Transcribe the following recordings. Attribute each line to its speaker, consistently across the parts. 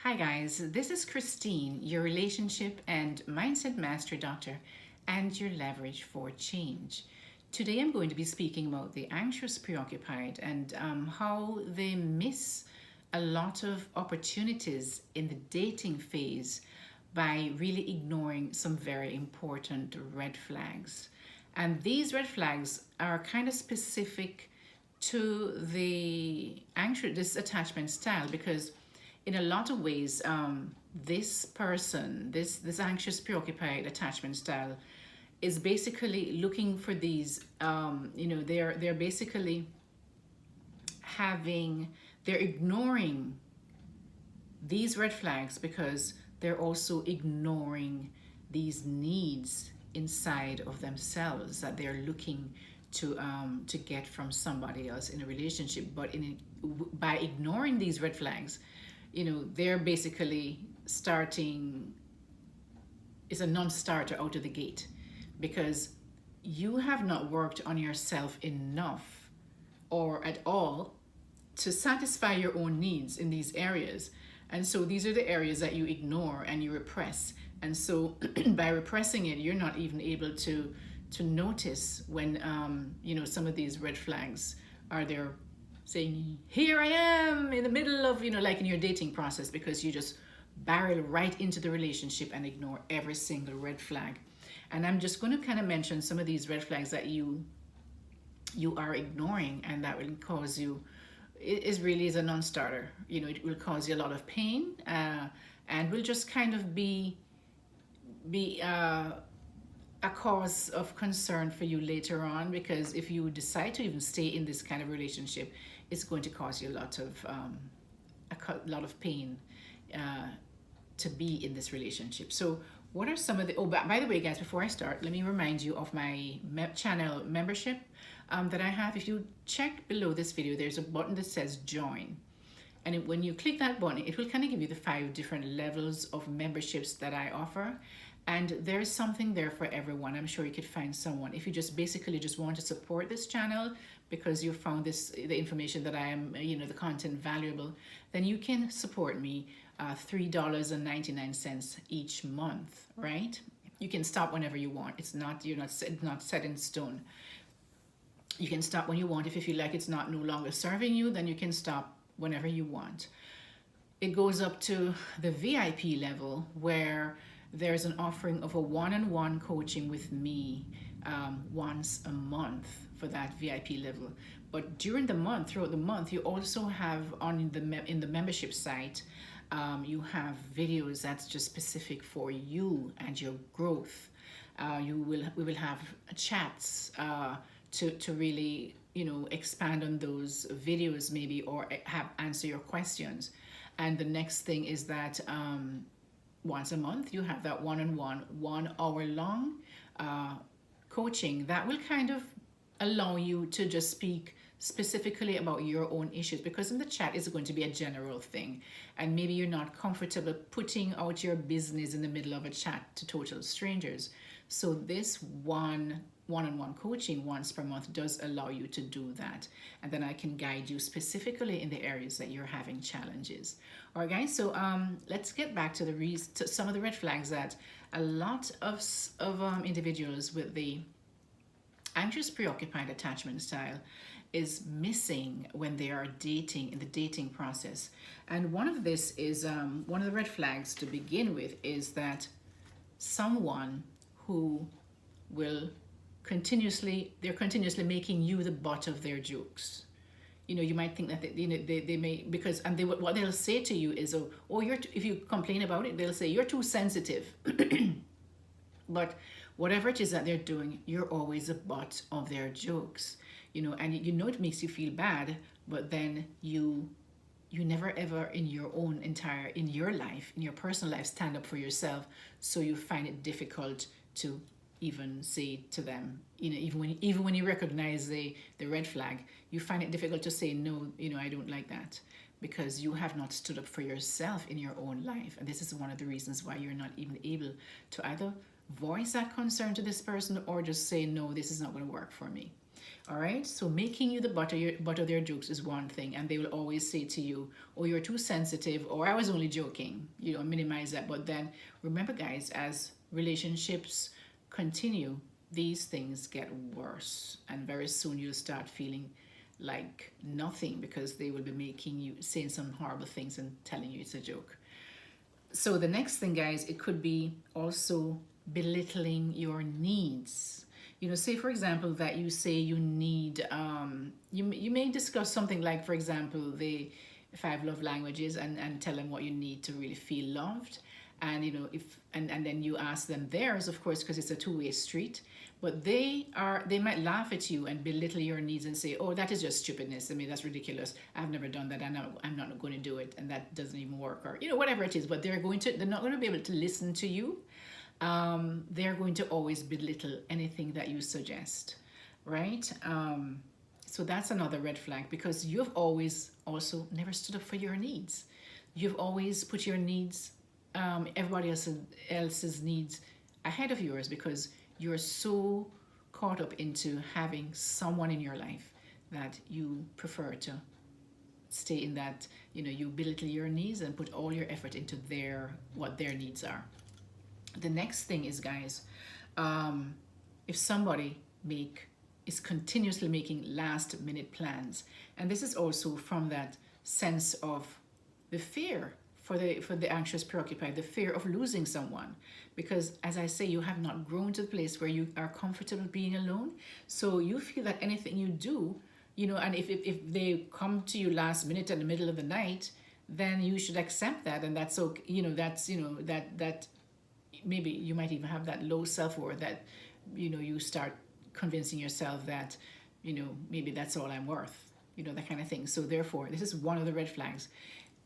Speaker 1: Hi guys, this is Christine, your relationship and mindset master doctor and your leverage for change. Today I'm going to be speaking about the anxious preoccupied and how they miss a lot of opportunities in the dating phase by really ignoring some very important red flags. And these red flags are kind of specific to the anxious this attachment style because in a lot of ways this person this anxious preoccupied attachment style is basically looking for these they're basically having they're ignoring these red flags because they're also ignoring these needs inside of themselves that they're looking to get from somebody else in a relationship. But by ignoring these red flags, they're basically starting, it's a non-starter out of the gate because you have not worked on yourself enough or at all to satisfy your own needs in these areas. And so these are the areas that you ignore and you repress. And so by repressing it, you're not even able to notice when some of these red flags are there, saying, here I am in the middle of, like in your dating process, because you just barrel right into the relationship and ignore every single red flag. And I'm just going to kind of mention some of these red flags that you are ignoring, and that will cause you, it is really is a non-starter. It will cause you a lot of pain, and will just kind of be a cause of concern for you later on, because if you decide to even stay in this kind of relationship, it's going to cause you a lot of pain to be in this relationship. So what are some of the, by the way guys, before I start, let me remind you of my channel membership that I have. If you check below this video, there's a button that says join. And when you click that button, it will kind of give you the 5 different levels of memberships that I offer. And there's something there for everyone. I'm sure you could find someone. If you just basically just want to support this channel because you found the information that I am, the content valuable, then you can support me $3.99 each month, right? You can stop whenever you want. You're not set in stone. You can stop when you want. If you feel like it's no longer serving you, then you can stop whenever you want. It goes up to the VIP level, where there's an offering of a one-on-one coaching with me once a month for that VIP level. But throughout the month, you also have in the membership site, you have videos that's just specific for you and your growth. We will have chats to really expand on those videos maybe, or answer your questions. And the next thing is that once a month you have that one-on-one 1 hour long coaching that will kind of allow you to just speak specifically about your own issues, because in the chat is going to be a general thing, and maybe you're not comfortable putting out your business in the middle of a chat to total strangers. So this one-on-one coaching once per month does allow you to do that, and then I can guide you specifically in the areas that you're having challenges. All right guys, so let's get back to some of the red flags that a lot of individuals with the anxious preoccupied attachment style is missing when they are dating, in the dating process. And one of this is one of the red flags to begin with is that someone who will continuously making you the butt of their jokes. You might think that they may, because what they'll say to you is, if you complain about it, they'll say you're too sensitive. But whatever it is that they're doing, you're always the butt of their jokes. And it makes you feel bad, but then you never ever in your life, in your personal life, stand up for yourself. So you find it difficult to even say to them, even when you recognize the red flag, you find it difficult to say no, I don't like that, because you have not stood up for yourself in your own life. And this is one of the reasons why you're not even able to either voice that concern to this person or just say, no, this is not going to work for me. All right, so making you the butt of their jokes is one thing, and they will always say to you, "Oh, you're too sensitive," or "I was only joking." You know, minimize that. But then remember, guys, as relationships continue, these things get worse, and very soon you'll start feeling like nothing because they will be making you saying some horrible things and telling you it's a joke. So the next thing, guys, it could be also belittling your needs. You know, say for example that you say you need, you may discuss something like, for example, the 5 love languages, and tell them what you need to really feel loved. And you know, if and then you ask them theirs, of course, because it's a two-way street. But they might laugh at you and belittle your needs and say, "Oh, that is just stupidness. I mean, that's ridiculous. I've never done that. I'm not going to do it, and that doesn't even work," or you know, whatever it is. But they're not going to be able to listen to you. They're going to always belittle anything that you suggest, right? So that's another red flag, because you've always also never stood up for your needs. You've always put your needs, everybody else's needs ahead of yours, because you're so caught up into having someone in your life that you prefer to stay in that, you know, you belittle your needs and put all your effort into what their needs are. The next thing is, guys, if somebody is continuously making last minute plans, and this is also from that sense of the fear for the anxious preoccupied, the fear of losing someone, because as I say, you have not grown to the place where you are comfortable being alone. So you feel that anything you do, you know, and if they come to you last minute in the middle of the night, then you should accept that, and that's okay. You know, that's, you know, that maybe you might even have that low self-worth that, you know, you start convincing yourself that, you know, maybe that's all I'm worth, you know, that kind of thing. So therefore, this is one of the red flags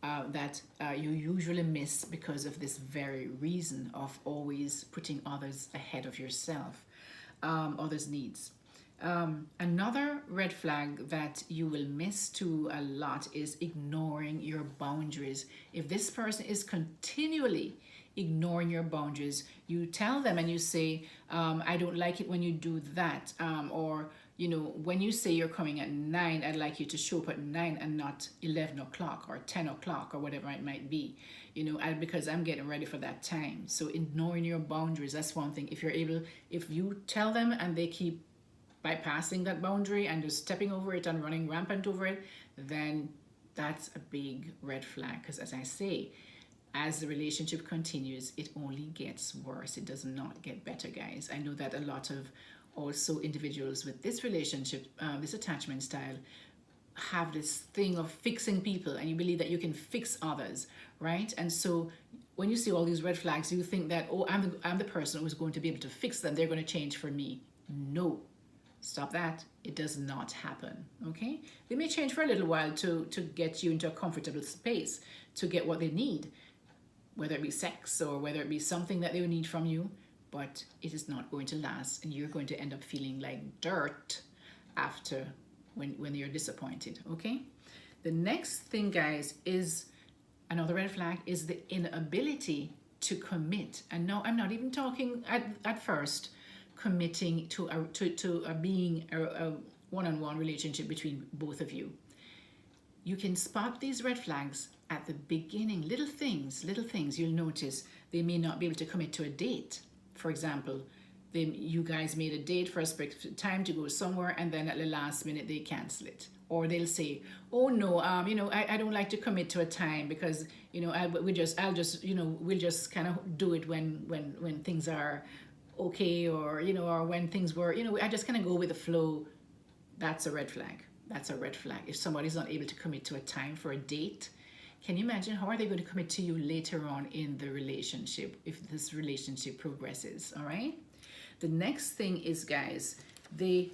Speaker 1: that you usually miss because of this very reason of always putting others ahead of yourself, others' needs. Another red flag that you will miss too a lot is ignoring your boundaries. If this person is continually ignoring your boundaries, you tell them and you say, "I don't like it when you do that," or you know, when you say you're coming at 9, I'd like you to show up at 9 and not 11 o'clock or 10 o'clock or whatever it might be, you know, because I'm getting ready for that time. So ignoring your boundaries, that's one thing. If you tell them and they keep bypassing that boundary and just stepping over it and running rampant over it, then that's a big red flag. Because as I say, as the relationship continues, it only gets worse. It does not get better, guys. I know that a lot of also individuals with this relationship, this attachment style, have this thing of fixing people, and you believe that you can fix others, right? And so when you see all these red flags, you think that, "Oh, I'm the person who's going to be able to fix them. They're going to change for me." No, stop that. It does not happen, okay? They may change for a little while to get you into a comfortable space, to get what they need, whether it be sex or whether it be something that they will need from you, but it is not going to last, and you're going to end up feeling like dirt after when you're disappointed, okay? The next thing, guys, is another red flag is the inability to commit. And no, I'm not even talking at first committing to being a one-on-one relationship between both of you. You can spot these red flags at the beginning. Little things you'll notice. They may not be able to commit to a date. For example, you guys made a date for a specific time to go somewhere, and then at the last minute they cancel it. Or they'll say, "Oh no, you know, I don't like to commit to a time because, you know, we'll just kind of do it when things are okay, or, you know, or when things were, you know, I just kind of go with the flow." That's a red flag. That's a red flag. If somebody's not able to commit to a time for a date, can you imagine how are they going to commit to you later on in the relationship if this relationship progresses? All right. The next thing is, guys, the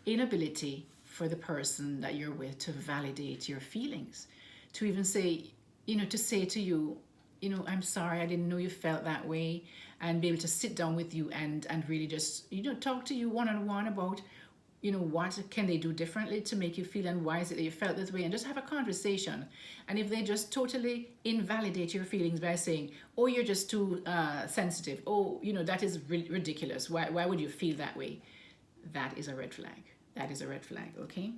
Speaker 1: inability for the person that you're with to validate your feelings, to even say, you know, to say to you, you know, "I'm sorry, I didn't know you felt that way," and be able to sit down with you and really just, you know, talk to you one-on-one about, you know, what can they do differently to make you feel, and why is it that you felt this way, and just have a conversation. And if they just totally invalidate your feelings by saying, "Oh, you're just too sensitive. Oh, you know, that is ridiculous. Why would you feel that way?" That is a red flag. that is a red flag, okay?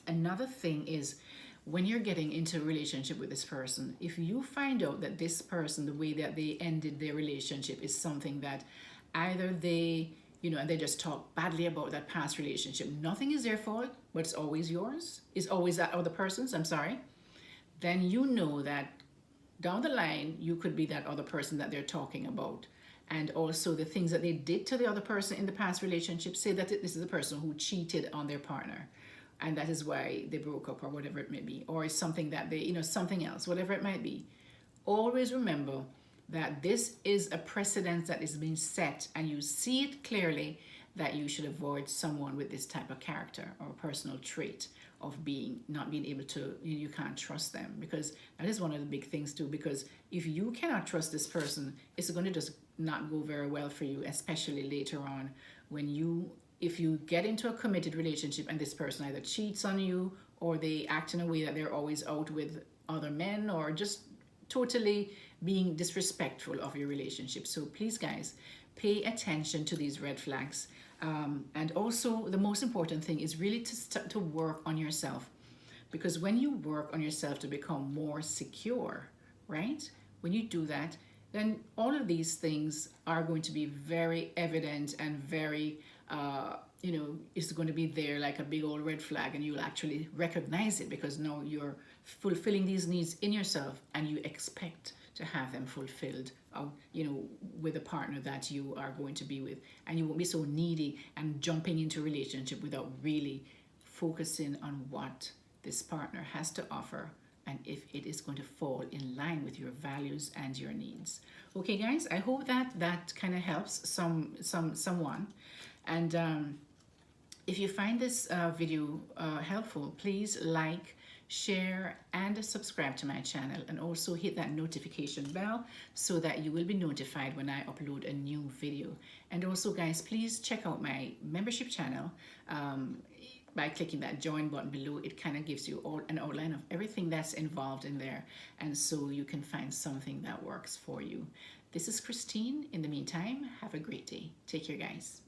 Speaker 1: Another thing is when you're getting into a relationship with this person, if you find out that this person, the way that they ended their relationship is something that either they, and they just talk badly about that past relationship, nothing is their fault, but it's always yours, it's always that other person's, I'm sorry, then you know that down the line, you could be that other person that they're talking about. And also the things that they did to the other person in the past relationship, say that this is a person who cheated on their partner, and that is why they broke up or whatever it may be, or it's something that they, something else, whatever it might be. Always remember that this is a precedent that is being set, and you see it clearly that you should avoid someone with this type of character or personal trait of not being able to, you can't trust them, because that is one of the big things too, because if you cannot trust this person, it's going to just not go very well for you, especially later on when if you get into a committed relationship and this person either cheats on you or they act in a way that they're always out with other men or just totally being disrespectful of your relationship. So please, guys, pay attention to these red flags. And also the most important thing is really to work on yourself, because when you work on yourself to become more secure, right? When you do that, then all of these things are going to be very evident and very, it's going to be there like a big old red flag, and you'll actually recognize it because now you're fulfilling these needs in yourself and you expect to have them fulfilled, with a partner that you are going to be with. And you won't be so needy and jumping into a relationship without really focusing on what this partner has to offer and if it is going to fall in line with your values and your needs. Okay, guys, I hope that kind of helps someone. And if you find this video helpful, please like, share, and subscribe to my channel, and also hit that notification bell so that you will be notified when I upload a new video. And also, guys, please check out my membership channel by clicking that join button below. It kind of gives you an outline of everything that's involved in there, and so you can find something that works for you. This is Christine. In the meantime, have a great day. Take care, guys.